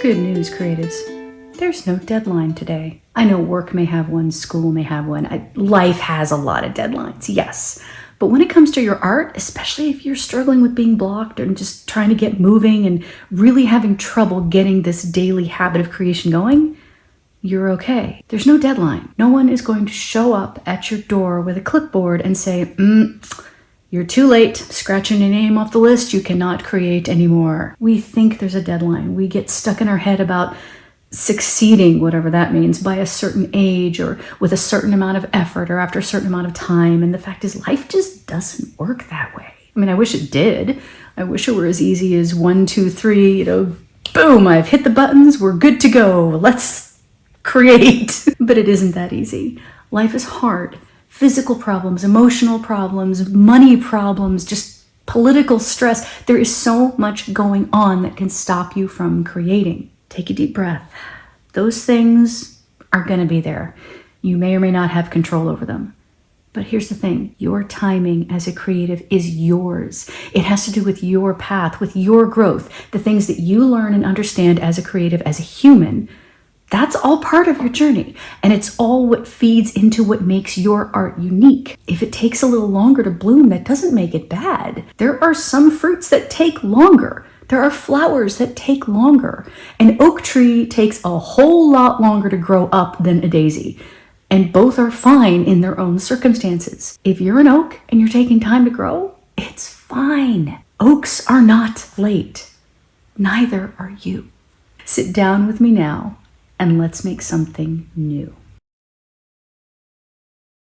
Good news, creatives. There's no deadline today. I know work may have one, school may have one. Life has a lot of deadlines, yes. But when it comes to your art, especially if you're struggling with being blocked and just trying to get moving and really having trouble getting this daily habit of creation going, you're okay. There's no deadline. No one is going to show up at your door with a clipboard and say, you're too late, scratching your name off the list, you cannot create anymore. We think there's a deadline. We get stuck in our head about succeeding, whatever that means, by a certain age or with a certain amount of effort or after a certain amount of time. And the fact is, life just doesn't work that way. I mean, I wish it did. I wish it were as easy as 1, 2, 3, boom, I've hit the buttons, we're good to go, let's create. But it isn't that easy. Life is hard. Physical problems, emotional problems, money problems, just political stress. There is so much going on that can stop you from creating. Take a deep breath. Those things are going to be there. You may or may not have control over them. But here's the thing, your timing as a creative is yours. It has to do with your path, with your growth, the things that you learn and understand as a creative, as a human. That's all part of your journey, and it's all what feeds into what makes your art unique. If it takes a little longer to bloom, that doesn't make it bad. There are some fruits that take longer. There are flowers that take longer. An oak tree takes a whole lot longer to grow up than a daisy, and both are fine in their own circumstances. If you're an oak and you're taking time to grow, it's fine. Oaks are not late. Neither are you. Sit down with me now, and let's make something new.